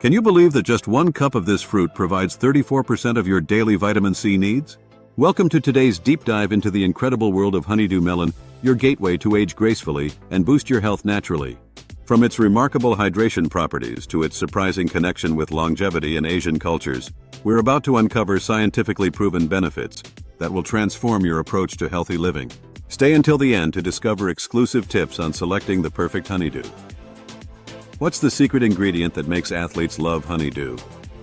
Can you believe that just 1 cup of this fruit provides 34% of your daily vitamin C needs? Welcome to today's deep dive into the incredible world of honeydew melon, your gateway to age gracefully and boost your health naturally. From its remarkable hydration properties to its surprising connection with longevity in Asian cultures, we're about to uncover scientifically proven benefits that will transform your approach to healthy living. Stay until the end to discover exclusive tips on selecting the perfect honeydew. What's the secret ingredient that makes athletes love honeydew?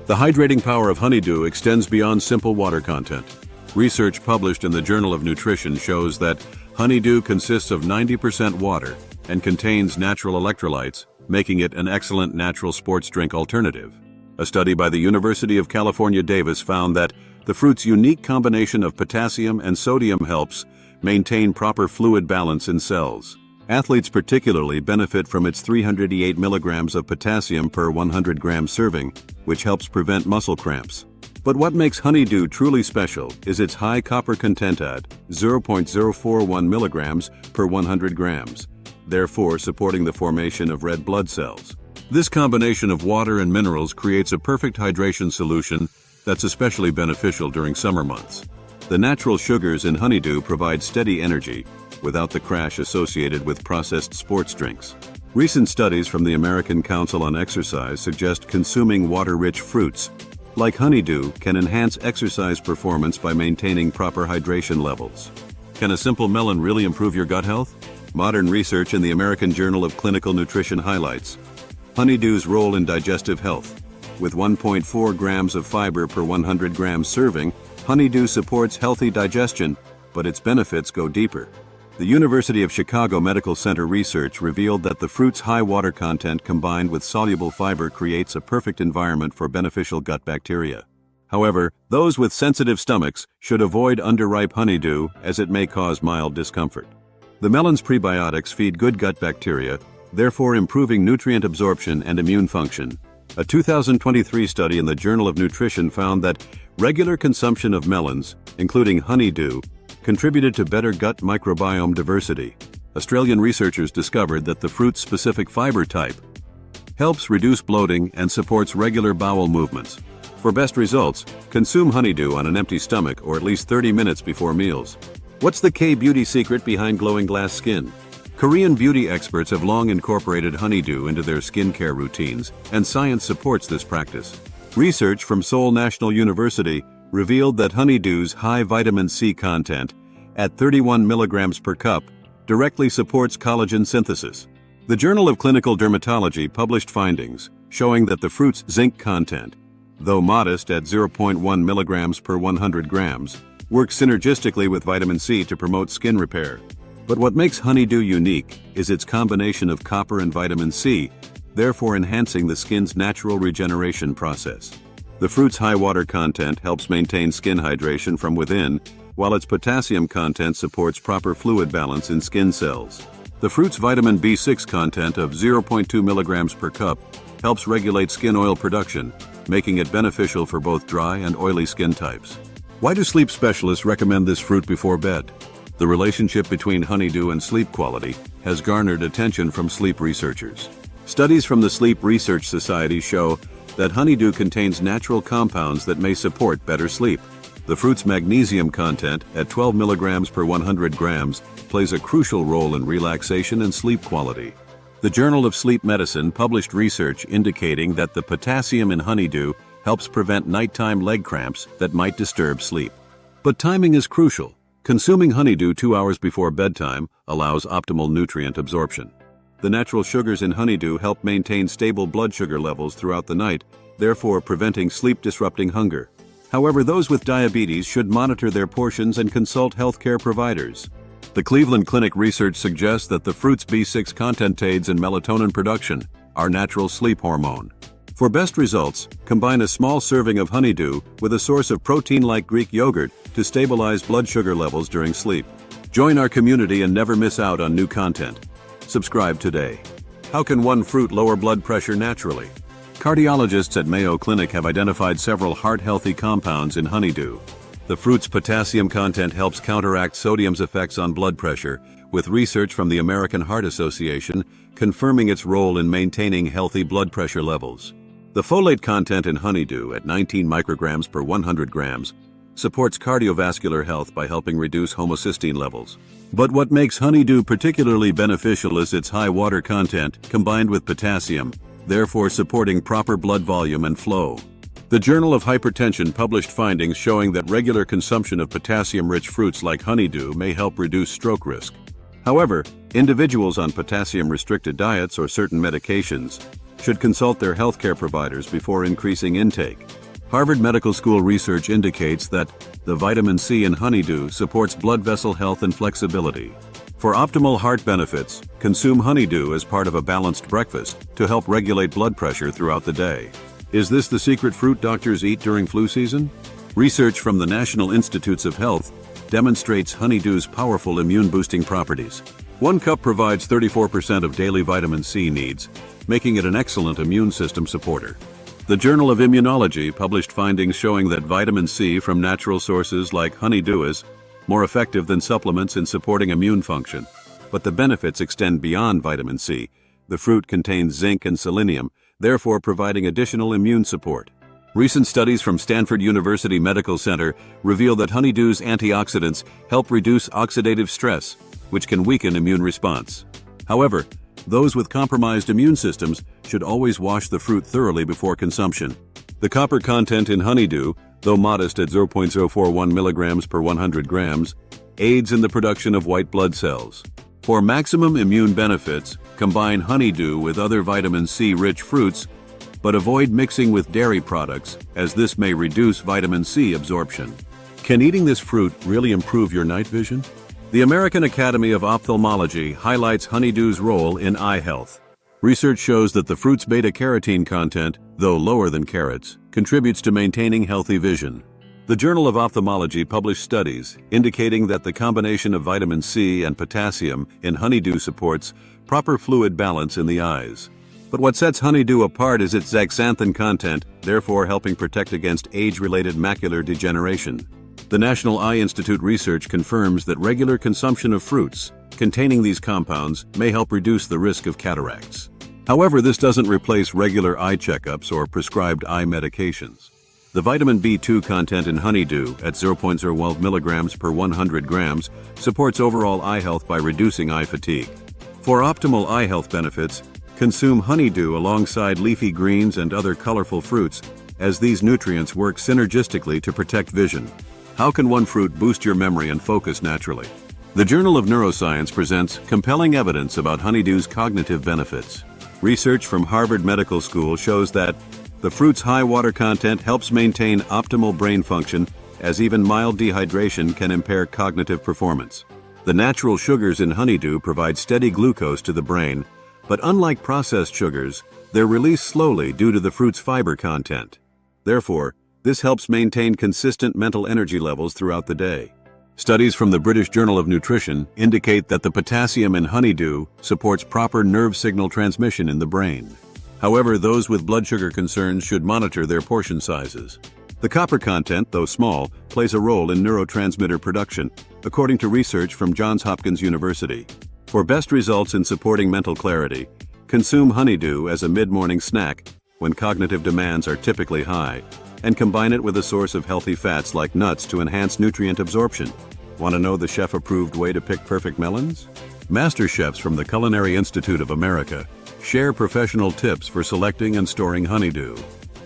The hydrating power of honeydew extends beyond simple water content. Research published in the Journal of Nutrition shows that honeydew consists of 90% water and contains natural electrolytes, making it an excellent natural sports drink alternative. A study by the University of California, Davis found that the fruit's unique combination of potassium and sodium helps maintain proper fluid balance in cells. Athletes particularly benefit from its 388 milligrams of potassium per 100 gram serving, which helps prevent muscle cramps. But what makes honeydew truly special is its high copper content at 0.041 milligrams per 100 grams, therefore supporting the formation of red blood cells. This combination of water and minerals creates a perfect hydration solution that's especially beneficial during summer months. The natural sugars in honeydew provide steady energy without the crash associated with processed sports drinks. Recent studies from the American Council on Exercise suggest consuming water-rich fruits like honeydew can enhance exercise performance by maintaining proper hydration levels. Can a simple melon really improve your gut health? Modern research in the American Journal of Clinical Nutrition highlights honeydew's role in digestive health. With 1.4 grams of fiber per 100 grams serving, honeydew supports healthy digestion, but its benefits go deeper. The University of Chicago Medical Center research revealed that the fruit's high water content combined with soluble fiber creates a perfect environment for beneficial gut bacteria. However, those with sensitive stomachs should avoid underripe honeydew as it may cause mild discomfort. The melon's prebiotics feed good gut bacteria, therefore improving nutrient absorption and immune function. A 2023 study in the Journal of Nutrition found that regular consumption of melons, including honeydew, contributed to better gut microbiome diversity. Australian researchers discovered that the fruit's specific fiber type helps reduce bloating and supports regular bowel movements. For best results, consume honeydew on an empty stomach or at least 30 minutes before meals. What's the K-beauty secret behind glowing glass skin? Korean beauty experts have long incorporated honeydew into their skincare routines, and science supports this practice. Research from Seoul National University revealed that honeydew's high vitamin C content, at 31 milligrams per cup, directly supports collagen synthesis. The Journal of Clinical Dermatology published findings showing that the fruit's zinc content, though modest at 0.1 milligrams per 100 grams, works synergistically with vitamin C to promote skin repair. But what makes honeydew unique is its combination of copper and vitamin C, therefore enhancing the skin's natural regeneration process. The fruit's high water content helps maintain skin hydration from within, while its potassium content supports proper fluid balance in skin cells. The fruit's vitamin B6 content of 0.2 milligrams per cup helps regulate skin oil production, making it beneficial for both dry and oily skin types. Why do sleep specialists recommend this fruit before bed? The relationship between honeydew and sleep quality has garnered attention from sleep researchers. Studies from the Sleep Research Society show that honeydew contains natural compounds that may support better sleep. The fruit's magnesium content, at 12 milligrams per 100 grams, plays a crucial role in relaxation and sleep quality. The Journal of Sleep Medicine published research indicating that the potassium in honeydew helps prevent nighttime leg cramps that might disturb sleep. But timing is crucial. Consuming honeydew 2 hours before bedtime allows optimal nutrient absorption. The natural sugars in honeydew help maintain stable blood sugar levels throughout the night, therefore preventing sleep-disrupting hunger. However, those with diabetes should monitor their portions and consult healthcare providers. The Cleveland Clinic research suggests that the fruit's B6 content aids in melatonin production, our natural sleep hormone. For best results, combine a small serving of honeydew with a source of protein like Greek yogurt to stabilize blood sugar levels during sleep. Join our community and never miss out on new content. Subscribe today. How can one fruit lower blood pressure naturally? Cardiologists at Mayo Clinic have identified several heart-healthy compounds in honeydew. The fruit's potassium content helps counteract sodium's effects on blood pressure, with research from the American Heart Association confirming its role in maintaining healthy blood pressure levels. The folate content in honeydew at 19 micrograms per 100 grams supports cardiovascular health by helping reduce homocysteine levels. But what makes honeydew particularly beneficial is its high water content combined with potassium, therefore supporting proper blood volume and flow. The Journal of Hypertension published findings showing that regular consumption of potassium-rich fruits like honeydew may help reduce stroke risk. However, individuals on potassium-restricted diets or certain medications should consult their healthcare providers before increasing intake. Harvard Medical School research indicates that the vitamin C in honeydew supports blood vessel health and flexibility. For optimal heart benefits, consume honeydew as part of a balanced breakfast to help regulate blood pressure throughout the day. Is this the secret fruit doctors eat during flu season? Research from the National Institutes of Health demonstrates honeydew's powerful immune-boosting properties. 1 cup provides 34% of daily vitamin C needs, making it an excellent immune system supporter. The Journal of Immunology published findings showing that vitamin C from natural sources like honeydew is more effective than supplements in supporting immune function. But the benefits extend beyond vitamin C. The fruit contains zinc and selenium, therefore providing additional immune support. Recent studies from Stanford University Medical Center reveal that honeydew's antioxidants help reduce oxidative stress, which can weaken immune response. However, those with compromised immune systems should always wash the fruit thoroughly before consumption. The copper content in honeydew, though modest at 0.041 milligrams per 100 grams, aids in the production of white blood cells. For maximum immune benefits, combine honeydew with other vitamin C-rich fruits, but avoid mixing with dairy products, as this may reduce vitamin C absorption. Can eating this fruit really improve your night vision? The American Academy of Ophthalmology highlights honeydew's role in eye health. Research shows that the fruit's beta-carotene content, though lower than carrots, contributes to maintaining healthy vision. The Journal of Ophthalmology published studies indicating that the combination of vitamin C and potassium in honeydew supports proper fluid balance in the eyes. But what sets honeydew apart is its zeaxanthin content, therefore helping protect against age-related macular degeneration. The National Eye Institute research confirms that regular consumption of fruits containing these compounds may help reduce the risk of cataracts. However, this doesn't replace regular eye checkups or prescribed eye medications. The vitamin B2 content in honeydew at 0.01 milligrams per 100 grams supports overall eye health by reducing eye fatigue. For optimal eye health benefits, consume honeydew alongside leafy greens and other colorful fruits, as these nutrients work synergistically to protect vision. How can one fruit boost your memory and focus naturally? The Journal of Neuroscience presents compelling evidence about honeydew's cognitive benefits. Research from Harvard Medical School shows that the fruit's high water content helps maintain optimal brain function, as even mild dehydration can impair cognitive performance. The natural sugars in honeydew provide steady glucose to the brain, but unlike processed sugars, they're released slowly due to the fruit's fiber content. Therefore, this helps maintain consistent mental energy levels throughout the day. Studies from the British Journal of Nutrition indicate that the potassium in honeydew supports proper nerve signal transmission in the brain. However, those with blood sugar concerns should monitor their portion sizes. The copper content, though small, plays a role in neurotransmitter production, according to research from Johns Hopkins University. For best results in supporting mental clarity, consume honeydew as a mid-morning snack when cognitive demands are typically high, and combine it with a source of healthy fats like nuts to enhance nutrient absorption. Want to know the chef-approved way to pick perfect melons? Master chefs from the Culinary Institute of America share professional tips for selecting and storing honeydew.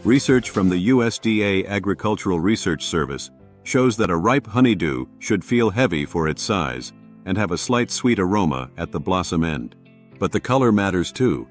Research from the USDA Agricultural Research Service shows that a ripe honeydew should feel heavy for its size and have a slight sweet aroma at the blossom end. But the color matters too.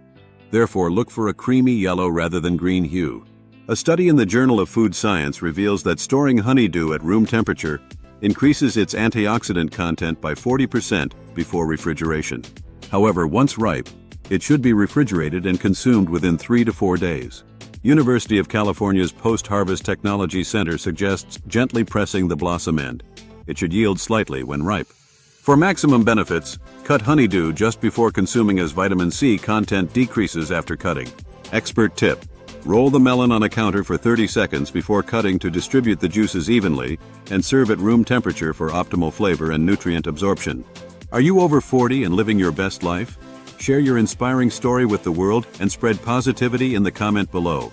Therefore, look for a creamy yellow rather than green hue. A study in the Journal of Food Science reveals that storing honeydew at room temperature increases its antioxidant content by 40% before refrigeration. However, once ripe, it should be refrigerated and consumed within 3 to 4 days. University of California's Post-Harvest Technology Center suggests gently pressing the blossom end. It should yield slightly when ripe. For maximum benefits, cut honeydew just before consuming as vitamin C content decreases after cutting. Expert tip: roll the melon on a counter for 30 seconds before cutting to distribute the juices evenly and serve at room temperature for optimal flavor and nutrient absorption. Are you over 40 and living your best life? Share your inspiring story with the world and spread positivity in the comment below.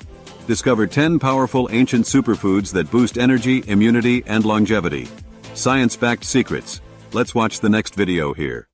Discover 10 powerful ancient superfoods that boost energy, immunity, and longevity. Science-backed secrets. Let's watch the next video here.